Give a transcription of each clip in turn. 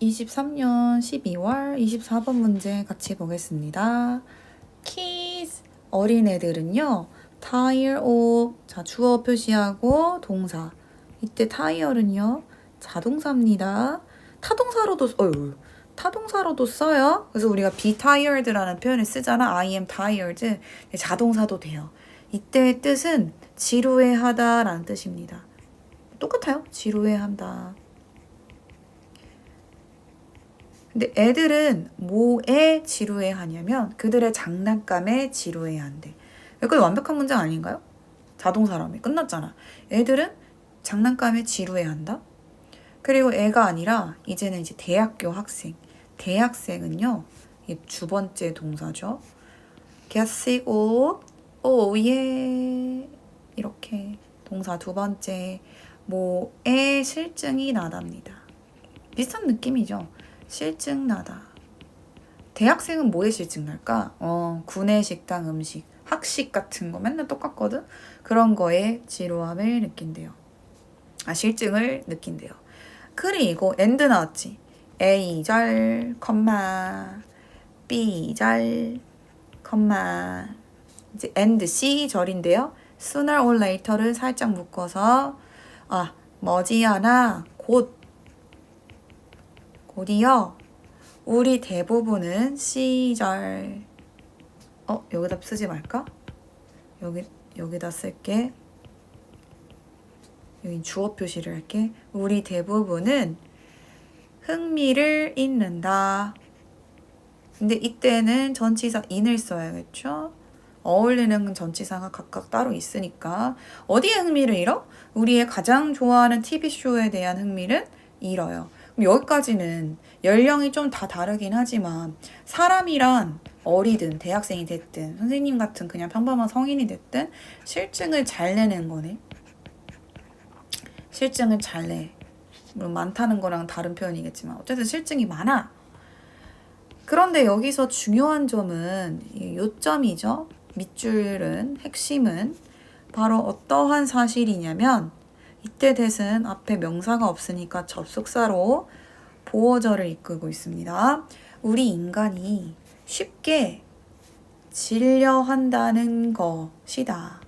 2023년 12월 24번 문제 같이 보겠습니다. kids 어린애들은요. tire of 자 주어 표시하고 동사 이때 tire는요 자동사입니다. 타동사로도 써요. 그래서 우리가 be tired라는 표현을 쓰잖아. I am tired. 자동사도 돼요. 이때의 뜻은 지루해하다 라는 뜻입니다. 똑같아요. 지루해한다. 근데 애들은 뭐에 지루해하냐면 그들의 장난감에 지루해한대. 이건 완벽한 문장 아닌가요? 자동사라며 끝났잖아. 애들은 장난감에 지루해한다. 그리고 애가 아니라 이제는 이제 대학교 학생. 대학생은요. 이게 두 번째 동사죠. get sick of yeah 이렇게 동사 두 번째 뭐에 실증이 나답니다. 비슷한 느낌이죠. 실증 나다. 대학생은 뭐에 실증 날까? 구내 식당 음식, 학식 같은 거 맨날 똑같거든? 그런 거에 지루함을 느낀대요. 실증을 느낀대요. 그리고 and 나왔지. A절, B절, 이제 and C절인데요. sooner or later를 살짝 묶어서 머지않아 곧이요. 우리 대부분은 C절. 여기다 쓰지 말까? 여기다 쓸게. 여기 주어 표시를 할게. 우리 대부분은 흥미를 잃는다. 근데 이때는 전치사 in을 써야겠죠? 어울리는 전치사가 각각 따로 있으니까 어디에 흥미를 잃어? 우리의 가장 좋아하는 TV쇼에 대한 흥미를 잃어요. 그럼 여기까지는 연령이 좀 다 다르긴 하지만 사람이란 어리든 대학생이 됐든 선생님 같은 그냥 평범한 성인이 됐든 실증을 잘 내는 거네. 실증을 잘 내. 물론 많다는 거랑 다른 표현이겠지만 어쨌든 실증이 많아. 그런데 여기서 중요한 점은 요점이죠. 밑줄은 핵심은 바로 어떠한 사실이냐면 이때 대신 앞에 명사가 없으니까 접속사로 보어절을 이끌고 있습니다. 우리 인간이 쉽게 질려한다는 것이다.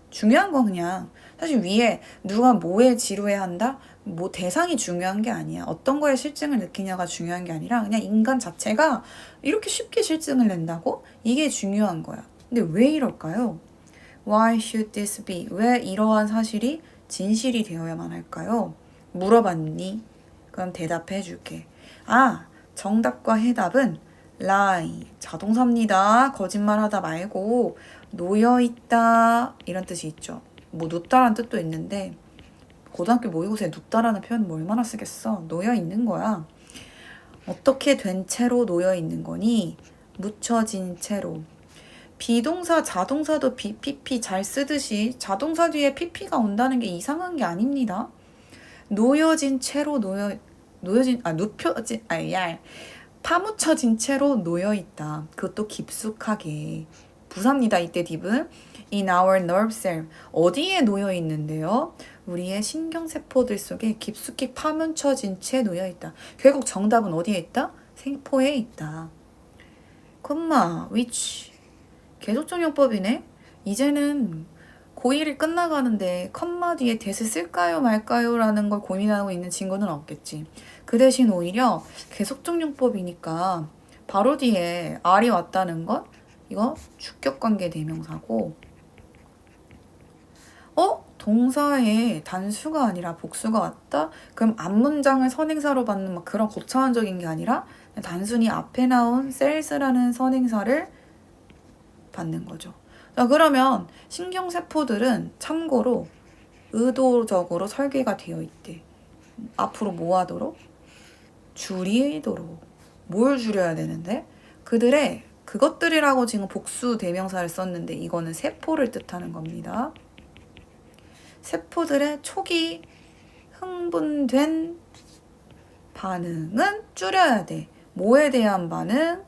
중요한 건 그냥 사실 위에 누가 뭐에 지루해한다? 뭐 대상이 중요한 게 아니야. 어떤 거에 실증을 느끼냐가 중요한 게 아니라 그냥 인간 자체가 이렇게 쉽게 실증을 낸다고? 이게 중요한 거야. 근데 왜 이럴까요? Why should this be? 왜 이러한 사실이 진실이 되어야만 할까요? 물어봤니? 그럼 대답해 줄게. 정답과 해답은 lie, 자동사입니다. 거짓말하다 말고 놓여있다 이런 뜻이 있죠. 뭐 눕다라는 뜻도 있는데 고등학교 모의고사에 눕다라는 표현 뭐 얼마나 쓰겠어. 놓여있는 거야. 어떻게 된 채로 놓여있는 거니? 묻혀진 채로. 비동사, 자동사도 PP 잘 쓰듯이 자동사 뒤에 PP가 온다는 게 이상한 게 아닙니다. 놓여진 채로 파묻혀진 채로 놓여있다. 그것도 깊숙하게. 부사입니다. 이때 딥은 in our nerve cell. 어디에 놓여있는데요? 우리의 신경세포들 속에 깊숙이 파묻혀진 채 놓여있다. 결국 정답은 어디에 있다? 세포에 있다. which 계속적용법이네. 이제는 고1이 끝나가는데 컴마 뒤에 대세 쓸까요 말까요 라는 걸 고민하고 있는 친구는 없겠지. 그 대신 오히려 계속적용법이니까 바로 뒤에 R이 왔다는 것 이거 주격관계 대명사고 동사에 단수가 아니라 복수가 왔다? 그럼 앞문장을 선행사로 받는 막 그런 고차원적인 게 아니라 단순히 앞에 나온 cells라는 선행사를 받는 거죠. 자, 그러면 신경세포들은 참고로 의도적으로 설계가 되어 있대. 앞으로 뭐 하도록? 줄이도록. 뭘 줄여야 되는데? 그것들이라고 지금 복수 대명사를 썼는데 이거는 세포를 뜻하는 겁니다. 세포들의 초기 흥분된 반응은 줄여야 돼. 뭐에 대한 반응?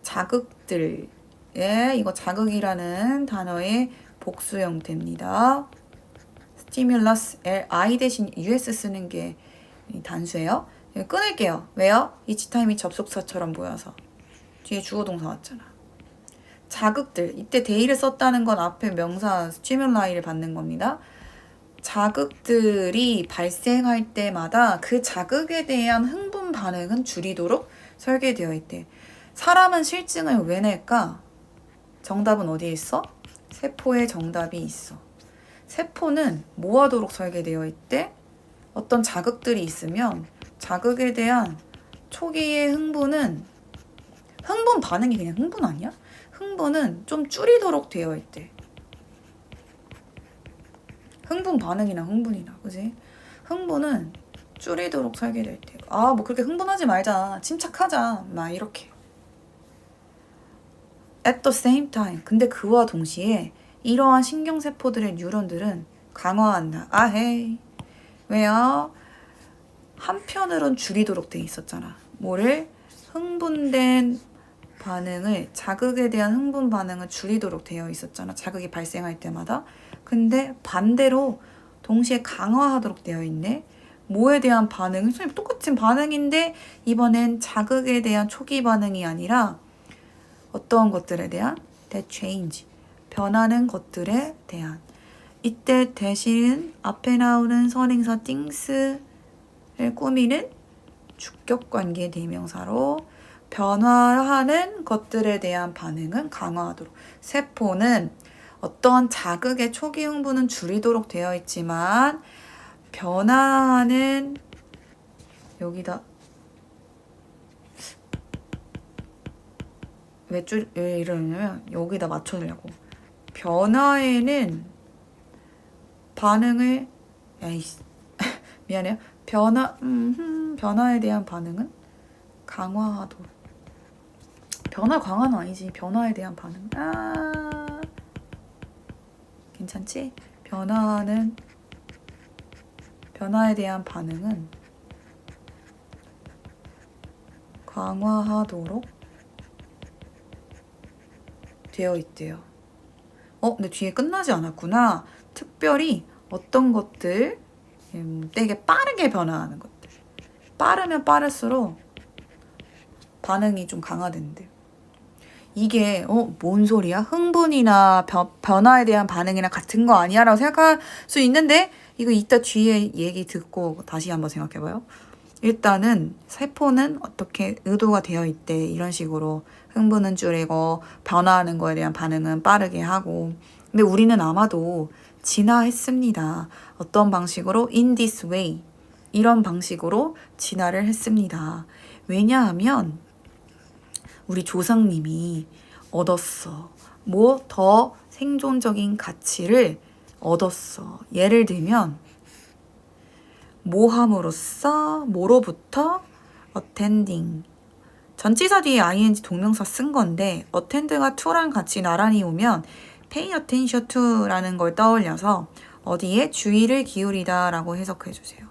자극들. 이거 자극이라는 단어의 복수 형태입니다. 스티뮬러스, I 대신 US 쓰는 게 단수예요. 끊을게요. 왜요? 이치타임이 접속사처럼 보여서. 뒤에 주어동사 왔잖아. 자극들. 이때 데이를 썼다는 건 앞에 명사 스티뮬라이를 받는 겁니다. 자극들이 발생할 때마다 그 자극에 대한 흥분 반응은 줄이도록 설계되어 있대. 사람은 실증을 왜 낼까? 정답은 어디에 있어? 세포에 정답이 있어. 세포는 뭐 하도록 설계되어 있대? 어떤 자극들이 있으면 자극에 대한 초기의 흥분 반응이 그냥 흥분 아니야? 흥분은 좀 줄이도록 되어 있대. 흥분 반응이나 흥분이나, 그지? 흥분은 줄이도록 설계될 때. 아, 뭐 그렇게 흥분하지 말자. 침착하자. 막 이렇게. At the same time. 근데 그와 동시에 이러한 신경세포들의 뉴런들은 강화한다. 아헤이. 왜요? 한편으론 줄이도록 돼 있었잖아. 뭐를? 흥분된 반응을, 자극에 대한 흥분 반응을 줄이도록 되어 있었잖아. 자극이 발생할 때마다. 근데 반대로 동시에 강화하도록 되어 있네. 뭐에 대한 반응은 똑같은 반응인데 이번엔 자극에 대한 초기 반응이 아니라 어떤 것들에 대한 that change, 변하는 것들에 대한. 이때 대신 앞에 나오는 선행사 things를 꾸미는 주격관계 대명사로 변화하는 것들에 대한 반응은 강화하도록. 세포는 어떤 자극의 초기 흥분은 줄이도록 되어 있지만 변화하는 여기다 왜 이러냐면 여기다 맞춰주려고. 변화에는 반응을 미안해요. 변화에 대한 반응은 강화하도록. 변화 강화는 아니지. 변화에 대한 반응. 괜찮지? 변화에 대한 반응은 강화하도록 되어 있대요. 근데 뒤에 끝나지 않았구나. 특별히 어떤 것들, 되게 빠르게 변화하는 것들. 빠르면 빠를수록 반응이 좀 강화된대. 이게 뭔 소리야? 흥분이나 변화에 대한 반응이나 같은 거 아니야? 라고 생각할 수 있는데 이거 이따 뒤에 얘기 듣고 다시 한번 생각해봐요. 일단은 세포는 어떻게 의도가 되어 있대. 이런 식으로 흥분은 줄이고 변화하는 거에 대한 반응은 빠르게 하고. 근데 우리는 아마도 진화했습니다. 어떤 방식으로? In this way. 이런 방식으로 진화를 했습니다. 왜냐하면 우리 조상님이 얻었어. 뭐 더 생존적인 가치를 얻었어. 예를 들면 뭐함으로써 뭐로부터 attending. 전치사 뒤에 ing 동명사 쓴 건데 attend가 to란 같이 나란히 오면 pay attention to라는 걸 떠올려서 어디에 주의를 기울이다 라고 해석해 주세요.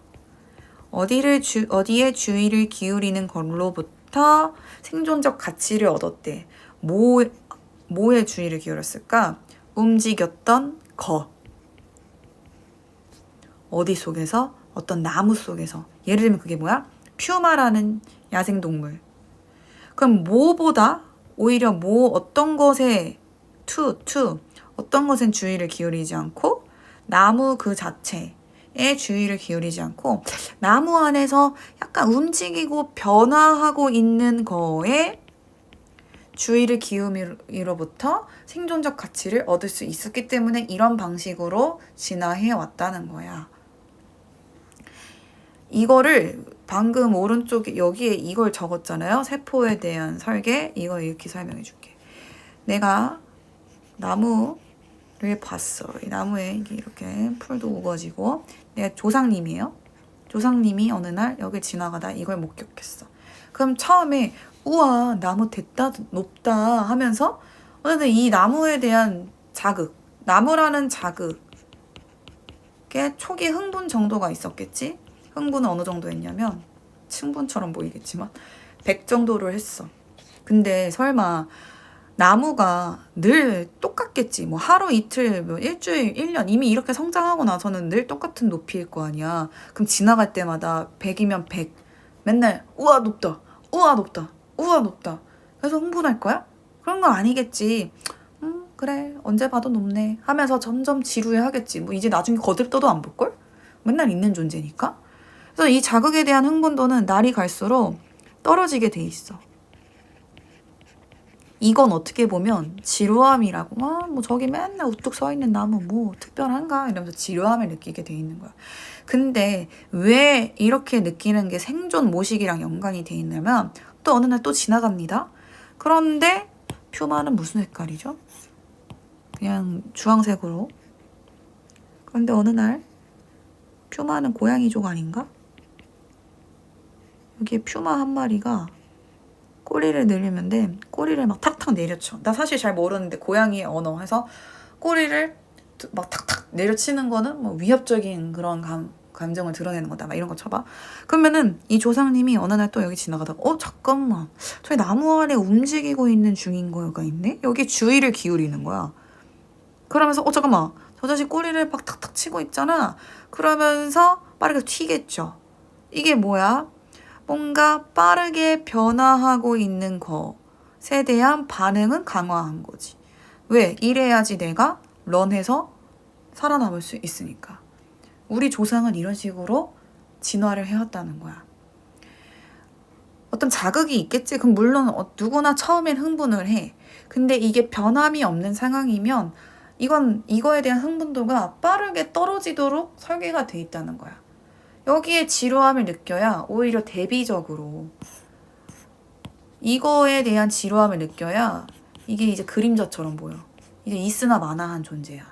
어디에 주의를 기울이는 걸로부터 생존적 가치를 얻었대. 뭐에 주의를 기울였을까? 움직였던 거. 어디 속에서? 어떤 나무 속에서. 예를 들면 그게 뭐야? 퓨마라는 야생동물. 그럼 뭐보다 오히려 어떤 것에 어떤 것엔 주의를 기울이지 않고 나무 그 자체에 주의를 기울이지 않고 나무 안에서 약간 움직이고 변화하고 있는 거에 주의를 기울임으로부터 생존적 가치를 얻을 수 있었기 때문에 이런 방식으로 진화해 왔다는 거야. 이거를 방금 오른쪽에 여기에 이걸 적었잖아요. 세포에 대한 설계. 이거 이렇게 설명해 줄게. 내가 나무를 봤어. 이 나무에 이렇게 풀도 우거지고 내가 조상님이에요. 조상님이 어느 날 여기 지나가다 이걸 목격했어. 그럼 처음에 우와 나무 됐다 높다 하면서 어쨌든 이 나무에 대한 자극, 나무라는 자극에 초기 흥분 정도가 있었겠지. 흥분은 어느 정도 했냐면 층분처럼 보이겠지만 100 정도를 했어. 근데 설마 나무가 늘 똑같겠지. 뭐 하루 이틀, 뭐 일주일, 1년 이미 이렇게 성장하고 나서는 늘 똑같은 높이일 거 아니야. 그럼 지나갈 때마다 100이면 100, 맨날 우와 높다, 우와 높다, 우와 높다. 그래서 흥분할 거야? 그런 거 아니겠지. 그래 언제 봐도 높네 하면서 점점 지루해 하겠지. 뭐 이제 나중에 거들떠도 안 볼걸? 맨날 있는 존재니까. 그래서 이 자극에 대한 흥분도는 날이 갈수록 떨어지게 돼 있어. 이건 어떻게 보면 지루함이라고. 뭐 저기 맨날 우뚝 서 있는 나무 뭐 특별한가 이러면서 지루함을 느끼게 돼 있는 거야. 근데 왜 이렇게 느끼는 게 생존 모식이랑 연관이 돼 있냐면 또 어느 날 또 지나갑니다. 그런데 퓨마는 무슨 색깔이죠? 그냥 주황색으로. 그런데 어느 날 퓨마는 고양이족 아닌가? 여기에 퓨마 한 마리가 꼬리를 내리는데 꼬리를 막 탁탁 내려쳐. 나 사실 잘 모르는데 고양이의 언어 해서 꼬리를 막 탁탁 내려치는 거는 뭐 위협적인 그런 감정을 드러내는 거다. 막 이런 거 쳐봐. 그러면은 이 조상님이 어느 날 또 여기 지나가다가 잠깐만 저기 나무 아래 움직이고 있는 중인 거가 있네? 여기 주의를 기울이는 거야. 그러면서 잠깐만 저 자식 꼬리를 막 탁탁 치고 있잖아. 그러면서 빠르게 튀겠죠. 이게 뭐야? 뭔가 빠르게 변화하고 있는 것에 대한 반응은 강화한 거지. 왜? 이래야지 내가 런해서 살아남을 수 있으니까. 우리 조상은 이런 식으로 진화를 해왔다는 거야. 어떤 자극이 있겠지. 그럼 물론 누구나 처음엔 흥분을 해. 근데 이게 변함이 없는 상황이면 이거에 대한 흥분도가 빠르게 떨어지도록 설계가 돼 있다는 거야. 여기에 지루함을 느껴야 오히려 대비적으로 이거에 대한 지루함을 느껴야 이게 이제 그림자처럼 보여. 이제 있으나 마나한 존재야.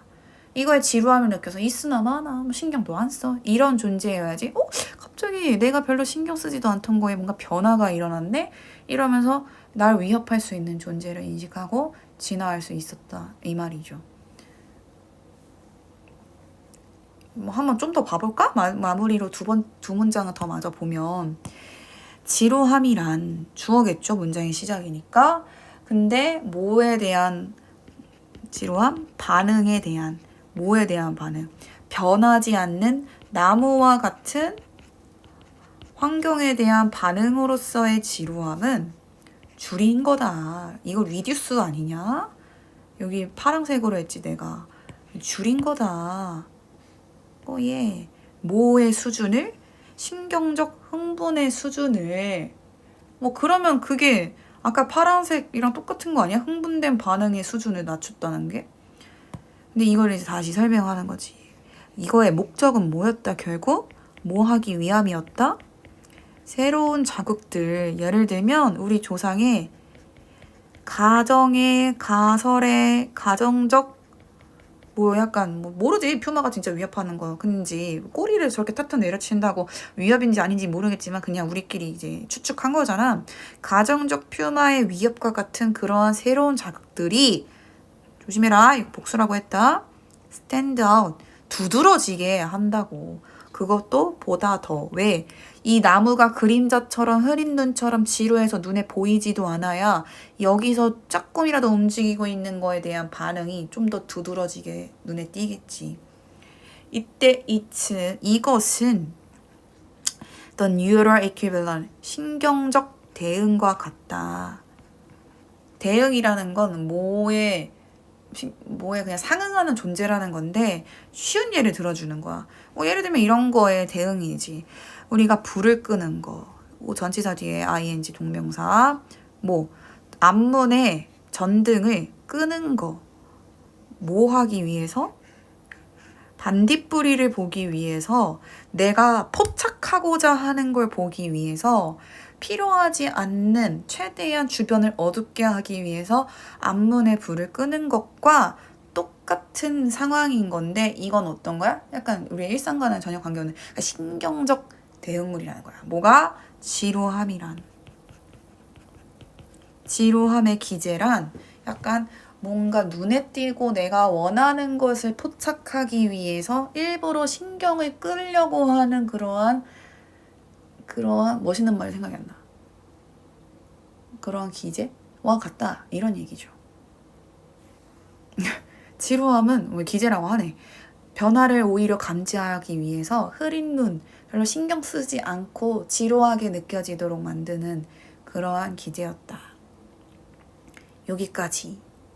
이거에 지루함을 느껴서 있으나 마나 뭐 신경도 안 써. 이런 존재여야지. 갑자기 내가 별로 신경 쓰지도 않던 거에 뭔가 변화가 일어났네? 이러면서 날 위협할 수 있는 존재를 인식하고 진화할 수 있었다. 이 말이죠. 뭐 한번 좀 더 봐볼까? 마무리로 두 문장을 더 마저 보면 지루함이란 주어겠죠. 문장의 시작이니까. 근데 뭐에 대한 지루함? 반응에 대한 뭐에 대한 반응? 변하지 않는 나무와 같은 환경에 대한 반응으로서의 지루함은 줄인 거다. 이거 리듀스 아니냐? 여기 파란색으로 했지 내가. 줄인 거다. 예. 뭐의 수준을? 신경적 흥분의 수준을. 뭐 그러면 그게 아까 파란색이랑 똑같은 거 아니야? 흥분된 반응의 수준을 낮췄다는 게? 근데 이걸 이제 다시 설명하는 거지. 이거의 목적은 뭐였다? 결국 뭐 하기 위함이었다? 새로운 자극들, 예를 들면 우리 조상의 가정의 가설의 가정적 뭐 약간 뭐 모르지. 퓨마가 진짜 위협하는 거 근지 꼬리를 저렇게 탁탁 내려친다고 위협인지 아닌지 모르겠지만 그냥 우리끼리 이제 추측한 거잖아. 가정적 퓨마의 위협과 같은 그러한 새로운 자극들이 조심해라. 이거 복수라고 했다. stand out. 두드러지게 한다고. 그것도 보다 더. 왜? 이 나무가 그림자처럼 흐린 눈처럼 지루해서 눈에 보이지도 않아야 여기서 조금이라도 움직이고 있는 거에 대한 반응이 좀 더 두드러지게 눈에 띄겠지. 이때 이것은 the neural equivalent, 신경적 대응과 같다. 대응이라는 건 뭐에 그냥 상응하는 존재라는 건데 쉬운 예를 들어주는 거야. 예를 들면 이런 거에 대응이지. 우리가 불을 끄는 거. 전치사 뒤에 ing 동명사. 앞문에 전등을 끄는 거. 뭐 하기 위해서? 반딧불이를 보기 위해서, 내가 포착하고자 하는 걸 보기 위해서, 필요하지 않는 최대한 주변을 어둡게 하기 위해서 앞문에 불을 끄는 것과 똑같은 상황인 건데, 이건 어떤 거야? 약간 우리의 일상과는 전혀 관계없는 신경적 대응물이라는 거야. 뭐가? 지루함이란. 지루함의 기제란 약간 뭔가 눈에 띄고 내가 원하는 것을 포착하기 위해서 일부러 신경을 끌려고 하는 그러한 멋있는 말이 생각이 안 나. 그러한 기제와 같다. 이런 얘기죠. 지루함은 왜 기제라고 하네. 변화를 오히려 감지하기 위해서 흐린 눈, 별로 신경 쓰지 않고 지루하게 느껴지도록 만드는 그러한 기제였다. 여기까지.